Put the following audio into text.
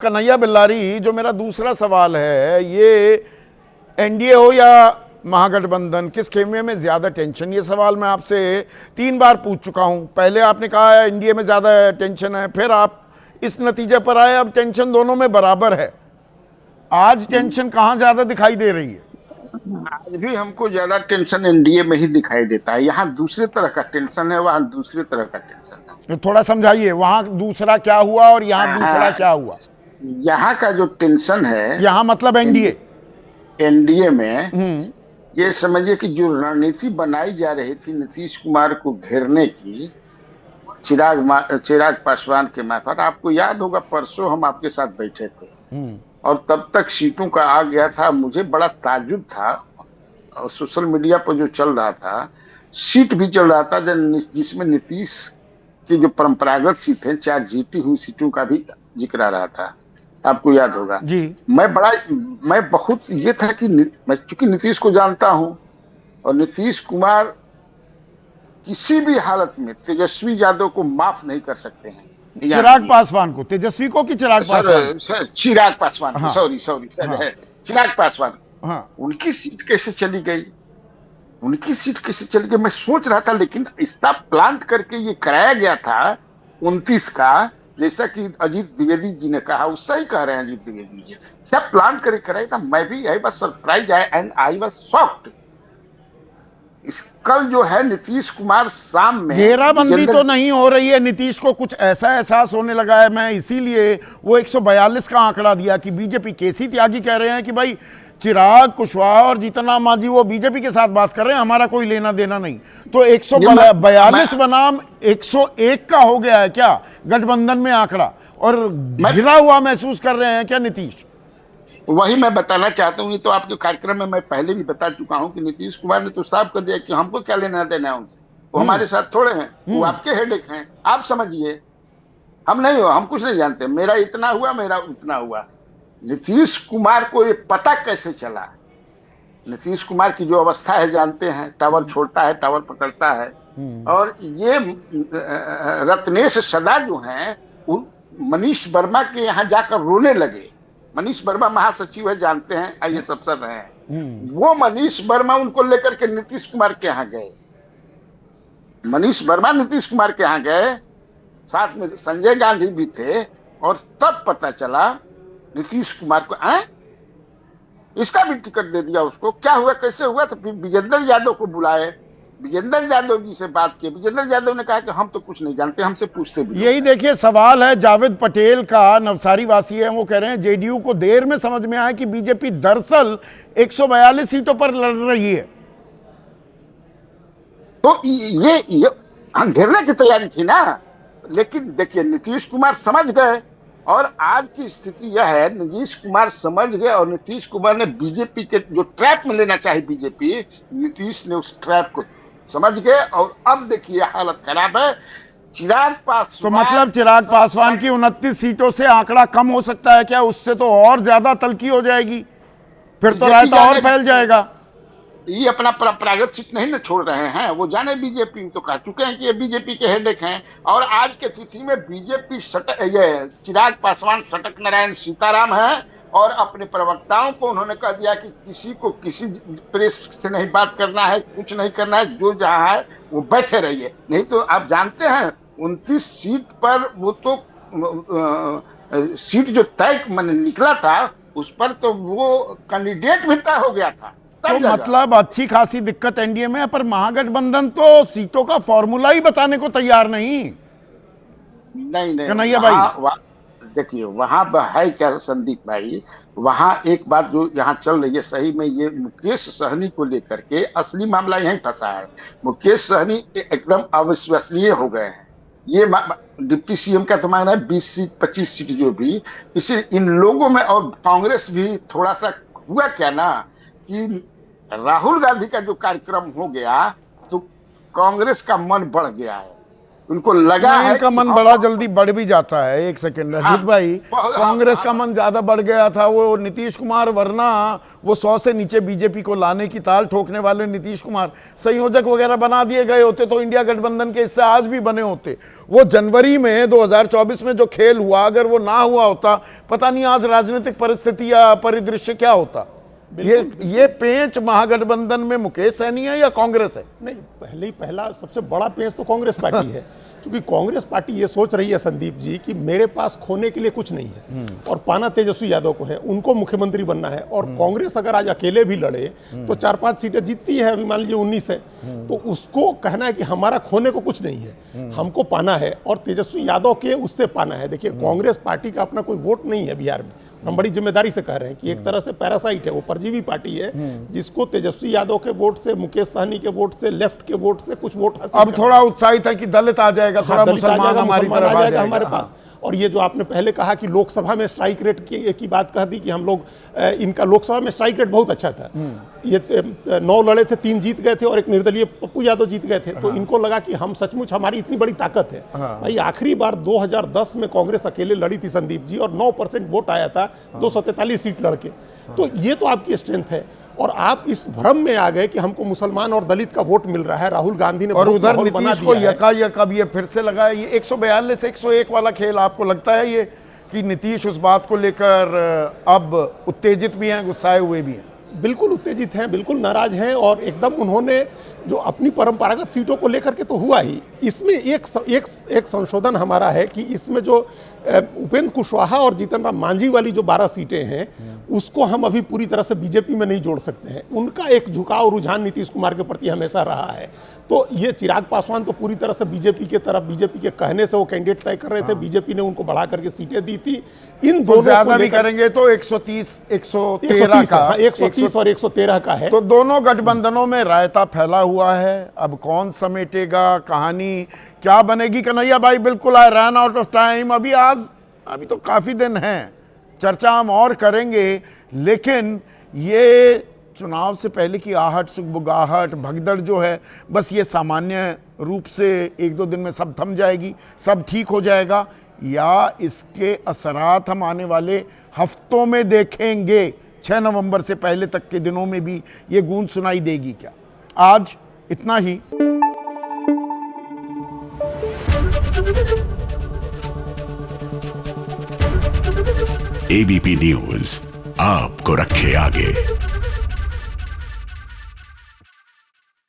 कन्हैया बिल्लारी, जो मेरा दूसरा सवाल है, ये एनडीए हो या महागठबंधन, किस खेमे में ज्यादा टेंशन? ये सवाल मैं आपसे 3 बार पूछ चुका हूं। पहले आपने कहा एनडीए में ज्यादा टेंशन है, फिर आप इस नतीजे पर आए अब टेंशन दोनों में बराबर है। आज टेंशन कहां ज्यादा दिखाई दे रही है? आज भी हमको ज्यादा टेंशन एनडीए में ही दिखाई देता है। यहाँ दूसरे तरह का टेंशन है, वहाँ दूसरे तरह का टेंशन है। तो थोड़ा समझाइए, वहां दूसरा क्या हुआ और यहां दूसरा हाँ, क्या हुआ? यहाँ का जो टेंशन है यहां मतलब एनडीए। एनडीए में, ये समझिए कि जो रणनीति बनाई जा रही थी नीतीश कुमार को घेरने की, चिराग पासवान के मार्फत। आपको याद होगा परसों हम आपके साथ बैठे थे और तब तक सीटों का आ गया था। मुझे बड़ा ताज्जुब था और सोशल मीडिया पर जो चल रहा था, सीट भी चल रहा था जिसमें नीतीश की जो परंपरागत सीट है, 4 जीती हुई सीटों का भी जिक्र आ रहा था। आपको याद होगा। जी। मैं बहुत ये था कि मैं चूंकि नीतीश को जानता हूं और नीतीश कुमार किसी भी हालत में तेजस्वी यादव को माफ नहीं कर सकते हैं। याद चिराग रखिए। पासवान को, तेजस्वी को कि चिराग पासवान को? सर चिराग पासवान को, हाँ। सॉरी सॉरी सर, हाँ। है चिराग पासवान। हाँ। उनकी सीट कैसे चली गई? उनकी सीट कैसे चली गई मैं सोच रहा था, लेकिन इसका प्लांट करके ये कराया गया था 29 का, जैसा कि अजीत द्विवेदी जी ने कहा, उससे ही कह रहे हैं अजीत द्विवेदी जी, सब प्लांट करके कराया था। मैं भी I was surprise and I was shocked. इस कल जो है नीतीश कुमार शाम में घेराबंदी विजेंद्र, तो नहीं हो रही है, नीतीश को कुछ ऐसा एहसास होने लगा है। मैं इसीलिए वो 142 का आंकड़ा दिया कि बीजेपी, केसी त्यागी कह रहे हैं कि भाई चिराग कुशवाहा और जीतन राम मांझी वो बीजेपी के साथ बात कर रहे हैं, हमारा कोई लेना देना नहीं। तो 142 बनाम 101 का हो गया है क्या गठबंधन में आंकड़ा? और घिरा हुआ महसूस कर रहे हैं क्या नीतीश? वही मैं बताना चाहता हूँ। ये तो आपके कार्यक्रम में मैं पहले भी बता चुका हूँ कि नीतीश कुमार ने तो साफ कर दिया कि हमको क्या लेना देना है उनसे। वो हमारे साथ थोड़े हैं, वो आपके हेडेक हैं। आप समझिए, हम नहीं हो, हम कुछ नहीं जानते। मेरा इतना हुआ, मेरा उतना हुआ। नीतीश कुमार को ये पता कैसे चला? नीतीश कुमार की जो अवस्था है जानते हैं, टावर छोड़ता है, टावर पकड़ता है। और ये रत्नेश सदा जो हैं, मनीष वर्मा के यहाँ जाकर रोने लगे। मनीष वर्मा महासचिव है, जानते हैं, आईएएस अफसर रहे हैं। वो मनीष वर्मा उनको लेकर के नीतीश कुमार के यहाँ गए। मनीष वर्मा नीतीश कुमार के यहाँ गए, साथ में संजय गांधी भी थे। और तब पता चला नीतीश कुमार को इसका भी टिकट दे दिया उसको। क्या हुआ, कैसे हुआ? तो फिर विजेंद्र यादव को बुलाए, विजेंद्र यादव जी से बात की। विजेंद्र यादव ने कहा कि हम तो कुछ नहीं जानते, हमसे पूछते भी। यही देखिए सवाल है जावेद पटेल का, नवसारी वासी है, वो कह रहे हैं जेडीयू को देर में समझ में आया कि बीजेपी दरअसल 142 सीटों पर लड़ रही है। तो ये घेरने की तैयारी थी ना। लेकिन देखिए नीतीश कुमार समझ गए। और आज की स्थिति यह है, नीतीश कुमार समझ गए और नीतीश कुमार ने बीजेपी के जो ट्रैप में लेना चाहिए बीजेपी, नीतीश ने उस ट्रैप को समझ गए। और अब देखिए हालत खराब है। चिराग तो पासवान, मतलब चिराग पासवान की 29 सीटों से आंकड़ा कम हो सकता है क्या? उससे तो और ज्यादा तल्खी हो जाएगी, फिर तो रायता और फैल जाएगा। ये अपना परंपरागत सीट नहीं ना छोड़ रहे हैं। वो जाने बीजेपी तो कह चुके हैं कि ये बीजेपी के हेडेक हैं। और आज के तिथि में बीजेपी ये चिराग पासवान सटक नारायण सीताराम है। और अपने प्रवक्ताओं को उन्होंने कह दिया कि किसी को किसी प्रेस से नहीं बात करना है, कुछ नहीं करना है, जो जहां है वो बैठे रहिए। नहीं तो आप जानते हैं 29 सीट पर वो तो सीट जो तय निकला था, उस पर तो वो कैंडिडेट भी तय हो गया था। तो मतलब अच्छी खासी दिक्कत एनडीए में है, पर महागठबंधन तो सीटों का फॉर्मूला ही बताने को तैयार नहीं। नहीं कन्हैया भाई, देखिए वहां है क्या संदीप भाई, वहां एक बात जो यहाँ चल रही है सही में, ये मुकेश सहनी को लेकर के असली मामला यहीं फंसा है। मुकेश सहनी एकदम अविश्वसनीय हो गए हैं। ये डिप्टी सीएम का तो मांगना है 20 सीट 25 सीट जो भी, इसे इन लोगों में। और कांग्रेस भी थोड़ा सा हुआ क्या ना कि राहुल गांधी का जो कार्यक्रम हो गया, तो कांग्रेस का मन बढ़ गया है। उनको लगा नहीं, है इनका कि मन हम- बड़ा जल्दी बढ़ भी जाता है। एक सेकंड अजीत भाई, कांग्रेस का मन ज्यादा बढ़ गया था, वो नीतीश कुमार, वरना वो 100 से नीचे बीजेपी को लाने की ताल ठोकने वाले नीतीश कुमार संयोजक वगैरह बना दिए गए होते तो इंडिया गठबंधन के हिस्से आज भी बने होते। वो जनवरी में 2024 में जो खेल हुआ, अगर वो ना हुआ होता, पता नहीं आज राजनीतिक परिस्थिति या परिदृश्य क्या होता। ये पेंच महागठबंधन में मुकेश सहनी है या कांग्रेस है? नहीं, पहला सबसे बड़ा पेंच तो कांग्रेस पार्टी है, क्योंकि कांग्रेस पार्टी ये सोच रही है संदीप जी कि मेरे पास खोने के लिए कुछ नहीं है और पाना तेजस्वी यादव को है, उनको मुख्यमंत्री बनना है। और कांग्रेस अगर आज अकेले भी लड़े तो 4-5 सीटें जीतती है, अभी मान लीजिए 19 है, तो उसको कहना है कि हमारा खोने को कुछ नहीं है, हमको पाना है और तेजस्वी यादव के उससे पाना है। देखिए, कांग्रेस पार्टी का अपना कोई वोट नहीं है बिहार में, हम बड़ी जिम्मेदारी से कह रहे हैं कि एक तरह से पैरासाइट है, वो परजीवी पार्टी है जिसको तेजस्वी यादव के वोट से, मुकेश सहनी के वोट से, लेफ्ट के वोट से कुछ वोट हासिल अब थोड़ा उत्साहित है कि दलित आ जाएगा, थोड़ा मुसलमान हमारी तरफ आ जाएगा हमारे पास। और ये जो आपने पहले कहा कि लोकसभा में स्ट्राइक रेट की बात कह दी कि हम लोग, इनका लोकसभा में स्ट्राइक रेट बहुत अच्छा था। ये 9 लड़े थे, 3 जीत गए थे और एक निर्दलीय पप्पू यादव जीत गए थे। तो इनको लगा कि हम सचमुच, हमारी इतनी बड़ी ताकत है। भाई, आखिरी बार 2010 में कांग्रेस अकेले लड़ी थी संदीप जी, और 9% वोट आया था 243 सीट लड़के। तो ये तो आपकी स्ट्रेंथ है, और आप इस भ्रम में आ गए कि हमको मुसलमान और दलित का वोट मिल रहा है। राहुल गांधी ने और उधर माहौल बना नीतीश को दिया है। यका अब ये फिर से लगा है, ये 142 101 वाला खेल। आपको लगता है ये कि नीतीश उस बात को लेकर अब उत्तेजित भी हैं, गुस्साए हुए भी हैं? बिल्कुल उत्तेजित हैं, बिल्कुल नाराज हैं, और एकदम उन्होंने जो अपनी परंपरागत सीटों को लेकर के तो हुआ ही। इसमें एक संशोधन हमारा है कि इसमें जो उपेंद्र कुशवाहा और जीतन राम मांझी वाली जो 12 सीटें हैं, उसको हम अभी पूरी तरह से बीजेपी में नहीं जोड़ सकते हैं। उनका एक झुकाव, रुझान नीतीश कुमार के प्रति हमेशा रहा है। तो ये चिराग पासवान तो पूरी तरह से बीजेपी के तरफ, बीजेपी के कहने से वो कैंडिडेट तय कर रहे थे, बीजेपी ने उनको बढ़ा करके सीटें दी थी। इन दोनों ज्यादा भी करेंगे तो 130 113 का, 130 और 113 का है। तो दोनों गठबंधनों में रायता फैला हुआ है। अब कौन समेटेगा, कहानी क्या बनेगी? कन्हैया भाई, बिल्कुल I run out of time. अभी तो काफी दिन हैं, चर्चा हम और करेंगे, लेकिन ये चुनाव से पहले की आहट, सुगबुगाहट, भगदड़ जो है, बस ये सामान्य रूप से 1-2 दिन में सब थम जाएगी, सब ठीक हो जाएगा, या इसके असरात हम आने वाले हफ्तों में देखेंगे? 6 नवंबर से पहले तक के दिनों में भी ये गूंज सुनाई देगी क्या? आज इतना ही। एबीपी न्यूज आपको रखे आगे।